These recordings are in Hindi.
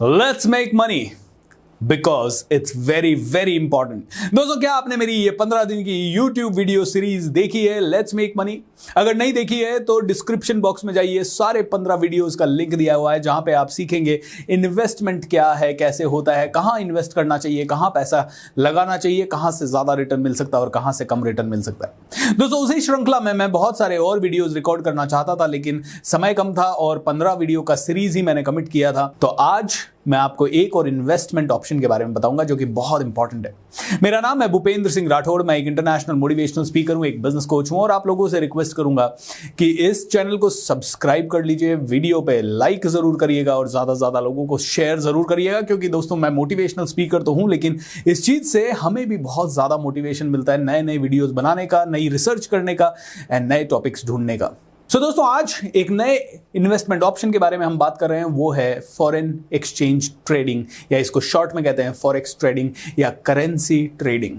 Let's make money because it's very very important. दोस्तों, क्या आपने मेरी ये 15 दिन की YouTube वीडियो सीरीज देखी है लेट्स मेक मनी? अगर नहीं देखी है तो डिस्क्रिप्शन बॉक्स में जाइए, सारे 15 वीडियोस का लिंक दिया हुआ है जहां पे आप सीखेंगे इन्वेस्टमेंट क्या है, कैसे होता है, कहां इन्वेस्ट करना चाहिए, कहां पैसा लगाना चाहिए, कहां से ज्यादा रिटर्न मिल सकता है और कहां से कम रिटर्न मिल सकता है। दोस्तों, उसी श्रृंखला में मैं बहुत सारे और वीडियोज रिकॉर्ड करना चाहता था लेकिन समय कम था और 15 वीडियो का सीरीज ही मैंने कमिट किया था। तो आज मैं आपको एक और इन्वेस्टमेंट ऑप्शन के बारे में बताऊंगा जो कि बहुत इंपॉर्टेंट है। मेरा नाम है भूपेंद्र सिंह राठौड़, मैं एक इंटरनेशनल मोटिवेशनल स्पीकर हूं, एक बिजनेस कोच हूं और आप लोगों से रिक्वेस्ट करूंगा कि इस चैनल को सब्सक्राइब कर लीजिए, वीडियो पे लाइक जरूर करिएगा और ज्यादा से ज्यादा लोगों को शेयर जरूर करिएगा, क्योंकि दोस्तों मैं मोटिवेशनल स्पीकर तो हूं लेकिन इस चीज से हमें भी बहुत ज्यादा मोटिवेशन मिलता है नए नए वीडियोज बनाने का, नई रिसर्च करने का एंड नए टॉपिक्स ढूंढने का। दोस्तों, आज एक नए इन्वेस्टमेंट ऑप्शन के बारे में हम बात कर रहे हैं, वो है फॉरेन एक्सचेंज ट्रेडिंग, या इसको शॉर्ट में कहते हैं फॉरेक्स ट्रेडिंग या करेंसी ट्रेडिंग।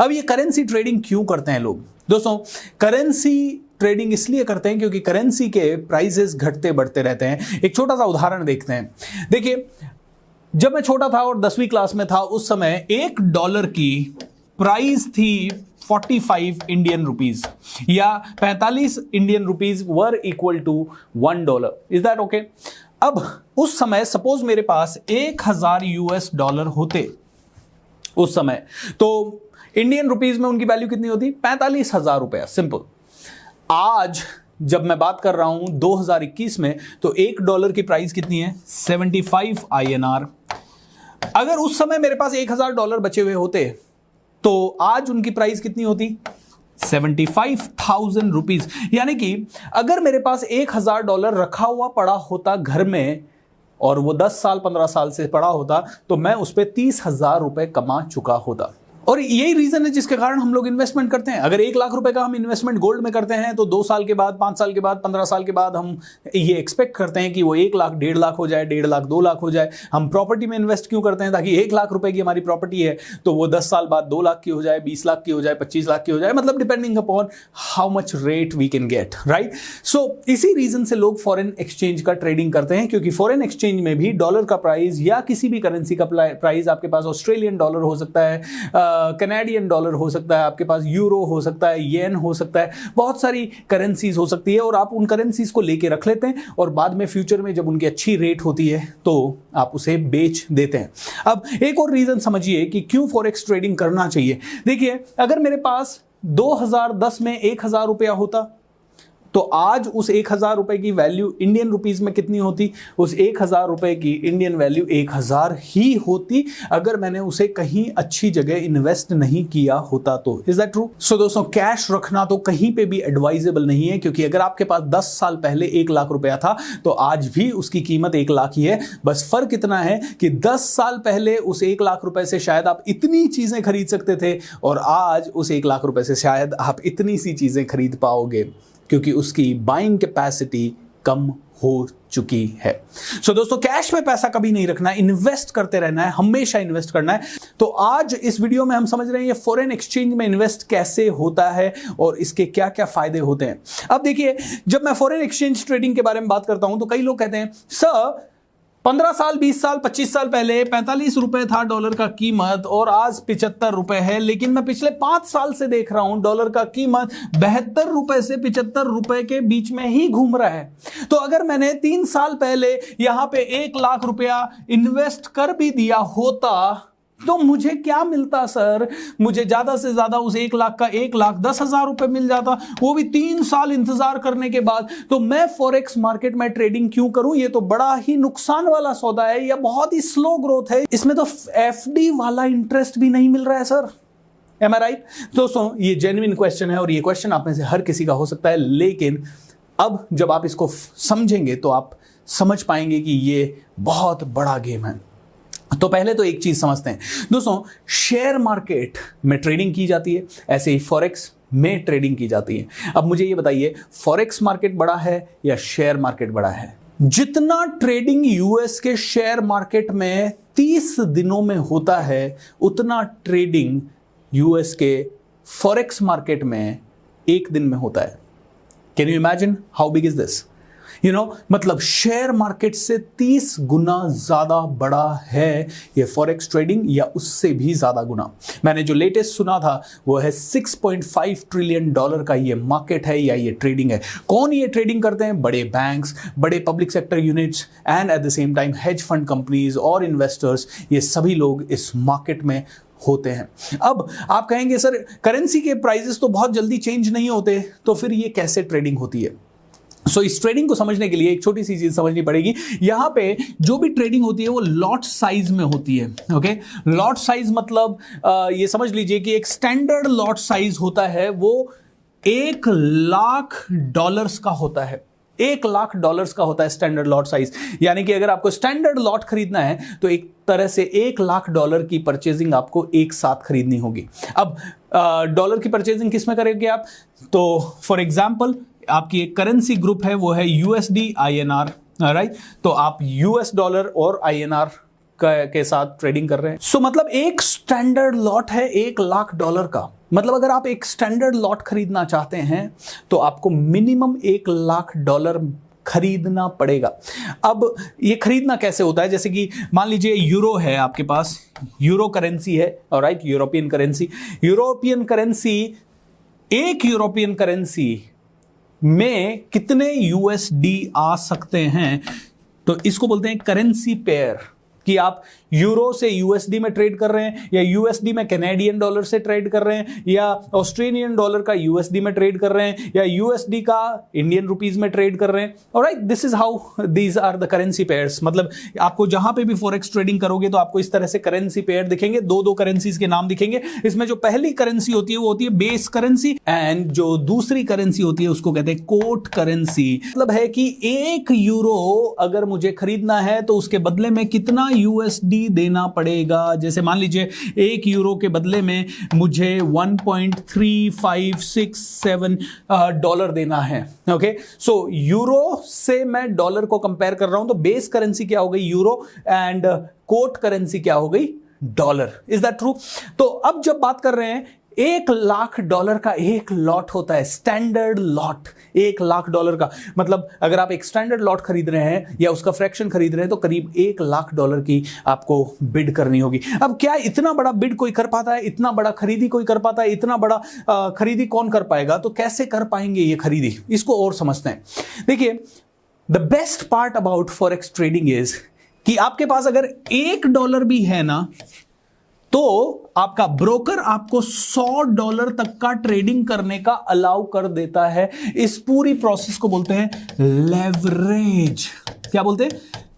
अब ये करेंसी ट्रेडिंग क्यों करते हैं लोग? दोस्तों, करेंसी ट्रेडिंग इसलिए करते हैं क्योंकि करेंसी के प्राइसेस घटते बढ़ते रहते हैं। एक छोटा सा उदाहरण देखते हैं। देखिए, जब मैं छोटा था और 10वीं क्लास में था, उस समय $1 की प्राइस थी 45 इंडियन रुपीज या 45 Indian rupees were equal to $1। Is that okay? अब उस समय सपोज मेरे पास 1000 US डॉलर होते उस समय, तो इंडियन रुपीज में उनकी वैल्यू कितनी होती? 45,000 रुपया। सिंपल। आज जब मैं बात कर रहा हूं 2021 में, तो $1 की प्राइस कितनी है? 75 INR। अगर उस समय मेरे पास $1000 बचे हुए होते तो आज उनकी प्राइस कितनी होती? 75,000 रुपीज। यानी कि अगर मेरे पास $1000 रखा हुआ पड़ा होता घर में और वो 10 साल 15 साल से पड़ा होता तो मैं उस पर 30,000 रुपए कमा चुका होता। और यही रीजन है जिसके कारण हम लोग इन्वेस्टमेंट करते हैं। अगर 1 लाख रुपए का हम इन्वेस्टमेंट गोल्ड में करते हैं तो 2 साल के बाद, 5 साल के बाद, 15 साल के बाद हम ये एक्सपेक्ट करते हैं कि वो 1 लाख, 1.5 लाख हो जाए, 1.5 लाख, 2 लाख हो जाए। हम प्रॉपर्टी में इन्वेस्ट क्यों करते हैं? ताकि 1 लाख रुपए की हमारी प्रॉपर्टी है तो वो 10 साल बाद 2 लाख की हो जाए, 20 लाख की हो जाए, 25 लाख की हो जाए, मतलब depending upon how much rate we can get, right? So इसी रीजन से लोग फॉरेन एक्सचेंज का ट्रेडिंग करते हैं, क्योंकि फॉरेन एक्सचेंज में भी डॉलर का प्राइस या किसी भी करेंसी का प्राइस, आपके पास ऑस्ट्रेलियन डॉलर हो सकता है, कैनेडियन डॉलर हो सकता है, आपके पास यूरो हो सकता है, येन हो सकता है, बहुत सारी करेंसीज हो सकती है और आप उन करेंसीज को लेके रख लेते हैं और बाद में फ्यूचर में जब उनकी अच्छी रेट होती है तो आप उसे बेच देते हैं। अब एक और रीजन समझिए कि क्यों फॉरेक्स ट्रेडिंग करना चाहिए। देखिए, अगर मेरे पास 2010 में 1000 रुपया होता तो आज उस 1000 रुपए की वैल्यू इंडियन रुपीज में कितनी होती? उस 1000 रुपए की इंडियन वैल्यू 1000 ही होती अगर मैंने उसे कहीं अच्छी जगह इन्वेस्ट नहीं किया होता तो। Is that true? सो दोस्तों, कैश रखना तो कहीं पे भी एडवाइजेबल नहीं है, क्योंकि अगर आपके पास 10 साल पहले 1 लाख रुपया था तो आज भी उसकी कीमत 1 लाख ही है। बस फर्क इतना है कि 10 साल पहले उस 1 लाख रुपए से शायद आप इतनी चीजें खरीद सकते थे और आज उस 1 लाख रुपए से शायद आप इतनी सी चीजें खरीद पाओगे, क्योंकि उसकी बाइंग कैपेसिटी कम हो चुकी है। सो दोस्तों, कैश में पैसा कभी नहीं रखना है, इन्वेस्ट करते रहना है, हमेशा इन्वेस्ट करना है। तो आज इस वीडियो में हम समझ रहे हैं ये फॉरेन एक्सचेंज में इन्वेस्ट कैसे होता है और इसके क्या क्या फायदे होते हैं। अब देखिए, जब मैं फॉरेन एक्सचेंज ट्रेडिंग के बारे में बात करता हूं तो कई लोग कहते हैं, सर 15 साल, 20 साल, 25 साल पहले 45 रुपए था डॉलर का कीमत और आज 75 रुपए है, लेकिन मैं पिछले 5 साल से देख रहा हूं डॉलर का कीमत 72 रुपए से 75 रुपए के बीच में ही घूम रहा है। तो अगर मैंने 3 साल पहले यहां पे 1 लाख रुपया इन्वेस्ट कर भी दिया होता तो मुझे क्या मिलता सर? मुझे ज्यादा से ज्यादा उस 1 लाख का 1,10,000 रुपए मिल जाता, वो भी 3 साल इंतजार करने के बाद। तो मैं फॉरेक्स मार्केट में ट्रेडिंग क्यों करूं? ये तो बड़ा ही नुकसान वाला सौदा है, या बहुत ही स्लो ग्रोथ है, इसमें तो FD वाला इंटरेस्ट भी नहीं मिल रहा है सर। Am I right? दोस्तों, ये जेन्युइन क्वेश्चन है और ये क्वेश्चन आप में से हर किसी का हो सकता है, लेकिन अब जब आप इसको समझेंगे तो आप समझ पाएंगे कि ये बहुत बड़ा गेम है। तो पहले तो एक चीज समझते हैं दोस्तों, शेयर मार्केट में ट्रेडिंग की जाती है, ऐसे ही फॉरेक्स में ट्रेडिंग की जाती है। अब मुझे ये बताइए, फॉरेक्स मार्केट बड़ा है या शेयर मार्केट बड़ा है? जितना ट्रेडिंग यूएस के शेयर मार्केट में 30 दिनों में होता है, उतना ट्रेडिंग यूएस के फॉरेक्स मार्केट में 1 दिन में होता है। Can you imagine how big is this? मतलब शेयर मार्केट से 30 गुना ज्यादा बड़ा है ये फॉरेक्स ट्रेडिंग, या उससे भी ज्यादा गुना। मैंने जो लेटेस्ट सुना था वो है 6.5 ट्रिलियन डॉलर का ये मार्केट है या ये ट्रेडिंग है। कौन ये ट्रेडिंग करते हैं? बड़े बैंक्स, बड़े public sector units and at the same time hedge fund companies और इन्वेस्टर्स, ये सभी लोग इस मार्केट में होते हैं। अब आप कहेंगे सर करेंसी के प्राइसेस तो बहुत जल्दी चेंज नहीं होते, तो फिर ये कैसे ट्रेडिंग होती है? इस ट्रेडिंग को समझने के लिए एक छोटी सी चीज समझनी पड़ेगी। यहां पे जो भी ट्रेडिंग होती है वो लॉट साइज में होती है। ओके, लॉट साइज मतलब ये समझ लीजिए कि एक स्टैंडर्ड लॉट साइज होता है वो $1,00,000 का होता है। $1,00,000 का होता है स्टैंडर्ड लॉट साइज। यानी कि अगर आपको स्टैंडर्ड लॉट खरीदना है तो एक तरह से $1,00,000 की परचेजिंग आपको एक साथ खरीदनी होगी। अब डॉलर की परचेजिंग किस में करेंगे आप? तो फॉर एग्जांपल आपकी एक करेंसी ग्रुप है वो है USD INR, राइट? तो आप US डॉलर और INR के साथ ट्रेडिंग कर रहे हैं। मतलब एक स्टैंडर्ड लॉट है $1,00,000 का। मतलब अगर आप एक स्टैंडर्ड लॉट खरीदना चाहते हैं तो आपको मिनिमम $1,00,000 खरीदना पड़ेगा। अब ये खरीदना कैसे होता है? जैसे कि मान लीजिए यूरो है आपके पास, यूरो करेंसी है, राइट? European currency. एक यूरोपियन करेंसी में कितने USD आ सकते हैं? तो इसको बोलते हैं करेंसी पेयर, कि आप यूरो से USD में ट्रेड कर रहे हैं, या USD में कैनेडियन डॉलर से ट्रेड कर रहे हैं, या ऑस्ट्रेलियन डॉलर का USD में ट्रेड कर रहे हैं, या USD का इंडियन रुपीज में ट्रेड कर रहे हैं। Alright, this is how these are the currency pairs. मतलब आपको जहां पे भी फॉरेक्स ट्रेडिंग करोगे तो आपको इस तरह से करेंसी पेयर दिखेंगे, दो करेंसीज के नाम दिखेंगे। इसमें जो पहली करेंसी होती है वो होती है बेस करेंसी, एंड जो दूसरी करेंसी होती है उसको कहते हैं कोट करेंसी। मतलब है कि एक यूरो अगर मुझे खरीदना है तो उसके बदले में कितना USD देना पड़ेगा। जैसे मान लीजिए एक यूरो के बदले में मुझे 1.3567 डॉलर देना है। ओके, सो यूरो से मैं डॉलर को कंपेयर कर रहा हूं, तो बेस करेंसी क्या हो गई? यूरो, एंड कोट करेंसी क्या हो गई? डॉलर। Is that true? तो अब जब बात कर रहे हैं $1,00,000 का एक लॉट होता है, स्टैंडर्ड लॉट $1,00,000 का। मतलब अगर आप एक स्टैंडर्ड लॉट खरीद रहे हैं या उसका फ्रैक्शन खरीद रहे हैं तो करीब $1,00,000 की आपको बिड करनी होगी। अब क्या इतना बड़ा बिड कोई कर पाता है? इतना बड़ा खरीदी कोई कर पाता है? इतना बड़ा खरीदी कौन कर पाएगा? तो कैसे कर पाएंगे ये खरीदी? इसको और समझते हैं। देखिए, the best part about forex trading is कि आपके पास अगर $1 भी है ना, तो आपका ब्रोकर आपको $100 तक का ट्रेडिंग करने का अलाउ कर देता है। इस पूरी प्रोसेस को बोलते हैं लेवरेज। क्या बोलते हैं?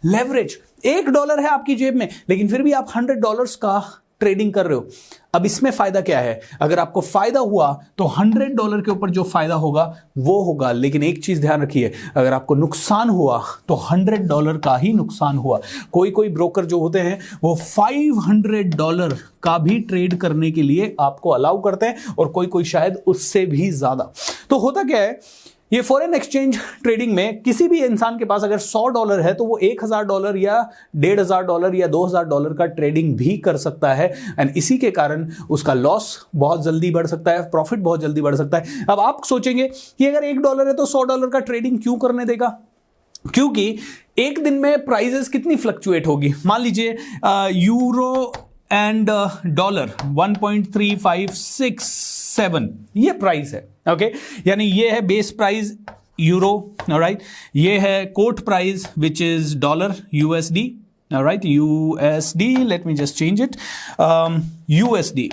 लेवरेज। $1 है आपकी जेब में, लेकिन फिर भी आप $100 का ट्रेडिंग कर रहे हो। अब इसमें फायदा क्या है? अगर आपको फायदा हुआ तो $100 के ऊपर जो फायदा होगा वो होगा, लेकिन एक चीज ध्यान रखिए, अगर आपको नुकसान हुआ तो $100 का ही नुकसान हुआ। कोई ब्रोकर जो होते हैं वो $500 का भी ट्रेड करने के लिए आपको अलाउ करते हैं, और कोई शायद उससे भी ज्यादा। तो होता क्या है, ये फॉरेन एक्सचेंज ट्रेडिंग में किसी भी इंसान के पास अगर $100 है तो वो $1,000 या $1,500 या $2,000 का ट्रेडिंग भी कर सकता है, एंड इसी के कारण उसका लॉस बहुत जल्दी बढ़ सकता है, प्रॉफिट बहुत जल्दी बढ़ सकता है। अब आप सोचेंगे कि अगर $1 है तो $100 का ट्रेडिंग क्यों करने देगा? क्योंकि एक दिन में प्राइसेस कितनी फ्लक्चुएट होगी। मान लीजिए यूरो एंड डॉलर 1.3567 ये प्राइस है। ओके, यानी ये है बेस प्राइस यूरो, राइट? ये है quote price which is dollar USD, right? USD, let me just change it, USD।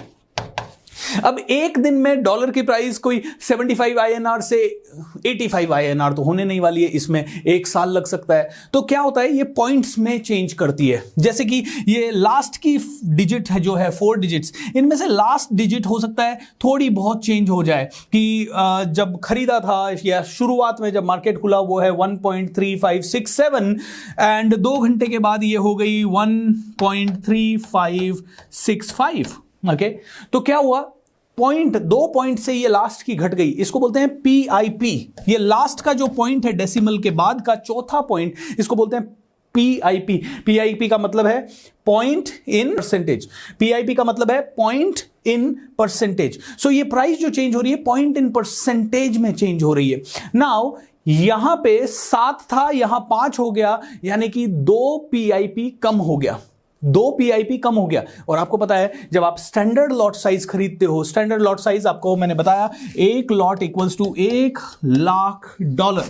अब एक दिन में डॉलर की प्राइस कोई 75 INR से 85 INR तो होने नहीं वाली है, इसमें एक साल लग सकता है। तो क्या होता है, ये पॉइंट्स में चेंज करती है। जैसे कि ये लास्ट की डिजिट है जो है 4 डिजिट्स, इनमें से लास्ट डिजिट हो सकता है थोड़ी बहुत चेंज हो जाए, कि जब खरीदा था या शुरुआत में जब मार्केट खुला वो है 1.3567 एंड 2 घंटे के बाद ये हो गई 1.3565। ओके, तो क्या हुआ, 2 पॉइंट से ये लास्ट की घट गई। इसको बोलते हैं PIP। ये लास्ट का जो पॉइंट है डेसिमल के बाद का चौथा पॉइंट, इसको बोलते हैं PIP। PIP का मतलब है पॉइंट इन परसेंटेज। PIP का मतलब है पॉइंट इन परसेंटेज। सो ये प्राइस जो चेंज हो रही है पॉइंट इन परसेंटेज में चेंज हो रही है। नाउ यहां पे 7 था, यहां 5 हो गया, यानी कि 2 पीआईपी कम हो गया, 2 पीआईपी कम हो गया। और आपको पता है जब आप स्टैंडर्ड लॉट साइज खरीदते हो, स्टैंडर्ड लॉट साइज आपको मैंने बताया एक लॉट इक्वल्स टू $1,00,000,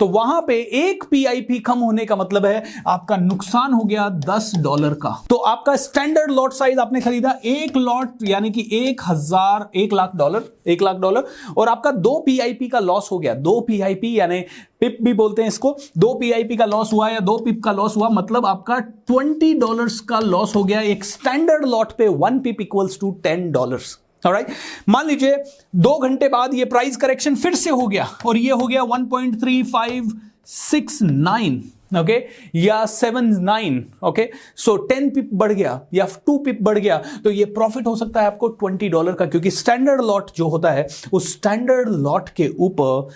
तो वहां पे 1 पीआईपी कम होने का मतलब है आपका नुकसान हो गया $10 का। तो आपका स्टैंडर्ड लॉट साइज आपने खरीदा 1 लॉट यानी कि $1,00,000 और आपका 2 पीआईपी का लॉस हो गया। 2 पीआईपी यानी पिप भी बोलते हैं इसको, 2 पीआईपी का लॉस हुआ या 2 पिप का लॉस हुआ, मतलब आपका $20 का लॉस हो गया। एक स्टैंडर्ड लॉट पे 1 पिप इक्वल्स टू $10। ऑलराइट, मान लीजिए 2 घंटे बाद ये प्राइस करेक्शन फिर से हो गया और ये हो गया 1.3569 ओके या 79 ओके, सो 10 पिप बढ़ गया या 2 पिप बढ़ गया, तो ये प्रॉफिट हो सकता है आपको $20 का, क्योंकि स्टैंडर्ड लॉट जो होता है उस स्टैंडर्ड लॉट के ऊपर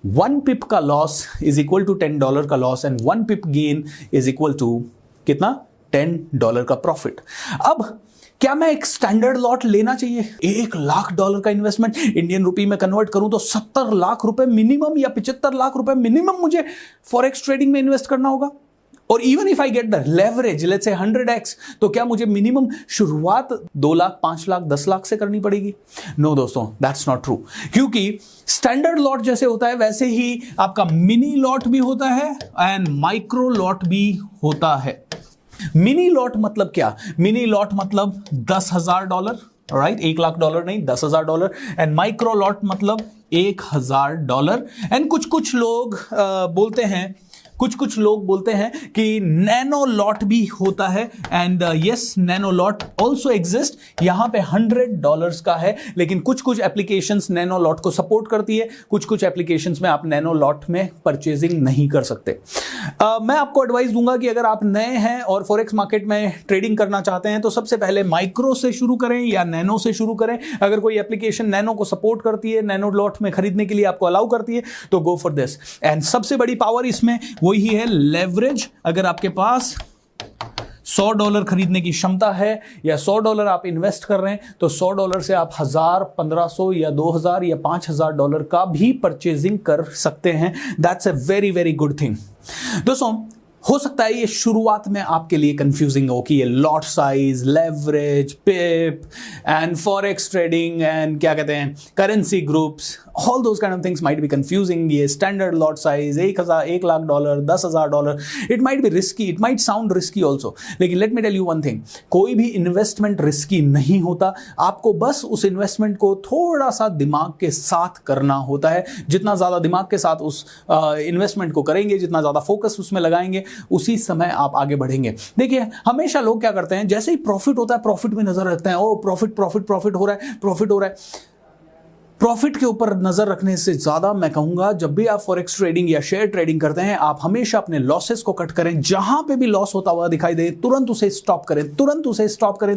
1 पिप का लॉस इज इक्वल टू $10 का loss and 1 pip gain is equal to कितना, $10 का प्रॉफिट। अब क्या मैं एक स्टैंडर्ड लॉट लेना चाहिए? $1,00,000 का इन्वेस्टमेंट इंडियन रुपी में कन्वर्ट करूं तो 70 लाख रुपए मिनिमम या 75 लाख रुपए मिनिमम मुझे फॉरेक्स ट्रेडिंग में इन्वेस्ट करना होगा। और even if I get the leverage let's say 100x, तो क्या मुझे मिनिमम शुरुआत 2 लाख, 5 लाख, 10 लाख से करनी पड़ेगी? नो दोस्तों, दैट्स नॉट ट्रू, क्योंकि स्टैंडर्ड लॉट जैसे होता है वैसे ही आपका मिनी लॉट भी होता है एंड माइक्रो लॉट भी होता है। मिनी लॉट मतलब क्या? मिनी लॉट मतलब $10,000, राइट, $1,00,000 नहीं, $10,000, एंड माइक्रो लॉट मतलब $1,000। एंड कुछ लोग बोलते हैं कि नैनो लॉट भी होता है, and yes, nano lot also exist. यहां पे $100 का है, लेकिन कुछ एप्लीकेशंस नैनो लॉट को सपोर्ट करती है, कुछ एप्लीकेशंस में आप नैनो लॉट में परचेजिंग नहीं कर सकते। मैं आपको एडवाइस दूंगा कि अगर आप नए हैं और फॉरेक्स मार्केट में ट्रेडिंग करना चाहते हैं तो सबसे पहले माइक्रो से शुरू करें या नैनो से शुरू करें। अगर कोई एप्लीकेशन नैनो को सपोर्ट करती है, नैनो लॉट में खरीदने के लिए आपको अलाउ करती है, तो गो फॉर दिस। एंड सबसे बड़ी पावर इसमें वही है लेवरेज। अगर आपके पास $100 खरीदने की क्षमता है या $100 आप इन्वेस्ट कर रहे हैं, तो $100 से आप 1000, 1500 या 2000 या $5000 का भी परचेजिंग कर सकते हैं। That's a very very good thing. दोस्तों, हो सकता है ये शुरुआत में आपके लिए कंफ्यूजिंग हो कि ये lot size, leverage, pip and forex trading and क्या कहते हैं currency groups, all those kind of things might be confusing. ये standard lot size $1,00,000, $10,000, it might be risky, it might sound risky also. लेकिन let me tell you one thing, कोई भी इन्वेस्टमेंट रिस्की नहीं होता। आपको बस उस इन्वेस्टमेंट को थोड़ा सा दिमाग के साथ करना होता है। जितना ज़्यादा दिमाग के साथ उस इन्वेस्टमेंट को करेंगे, जितना ज़्यादा फोकस उसमें लगाएंगे, उसी समय आप आगे बढ़ेंगे। देखिए, हमेशा लोग क्या करते हैं, जैसे ही प्रॉफिट होता है प्रॉफिट में नजर रखते हैं, ओ प्रॉफिट हो रहा है, प्रॉफिट हो रहा है। प्रॉफिट के ऊपर नजर रखने से ज्यादा मैं कहूंगा, जब भी आप फॉरेक्स ट्रेडिंग या शेयर ट्रेडिंग करते हैं, आप हमेशा अपने लॉसेस को कट करें। जहां पे भी लॉस होता हुआ दिखाई दे, तुरंत उसे स्टॉप करें,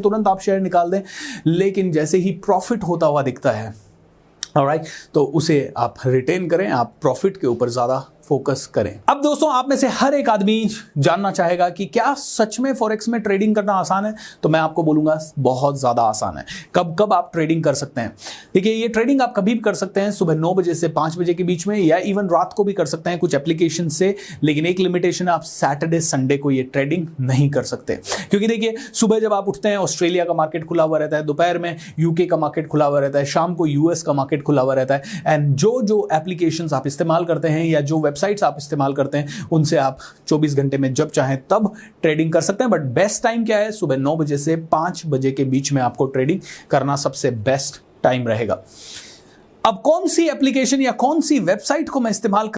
तुरंत आप शेयर निकाल दें। लेकिन जैसे ही प्रॉफिट होता हुआ दिखता है, ऑलराइट, तो उसे आप रिटेन करें, आप प्रॉफिट के ऊपर ज्यादा फोकस करें। अब दोस्तों, आप में से हर एक आदमी जानना चाहेगा कि क्या सच में फॉरेक्स में ट्रेडिंग करना आसान है? तो मैं आपको बोलूंगा बहुत ज्यादा आसान है। कब आप ट्रेडिंग कर सकते हैं? देखिए, ये ट्रेडिंग आप कभी भी कर सकते हैं, सुबह 9 बजे से 5 बजे के बीच में, या इवन रात को भी कर सकते हैं कुछ एप्लीकेशन से। लेकिन एक लिमिटेशन है, आप सैटरडे संडे को ये ट्रेडिंग नहीं कर सकते, क्योंकि देखिए, सुबह जब आप उठते हैं ऑस्ट्रेलिया का मार्केट खुला हुआ रहता है, दोपहर में यूके का मार्केट खुला हुआ रहता है, शाम को यूएस का मार्केट खुला हुआ रहता है। एंड जो एप्लीकेशन आप इस्तेमाल करते हैं या जो वेबसाइट्स आप इस्तेमाल करते हैं, उनसे आप 24 घंटे में जब चाहें तब ट्रेडिंग कर सकते हैं। बट बेस्ट टाइम क्या है? सुबह 9 बजे से 5 बजे के बीच में आपको ट्रेडिंग करना सबसे बेस्ट टाइम रहेगा। अब कौन सी एप्लीकेशन या कौन सी वेबसाइट को मैं इस्तेमाल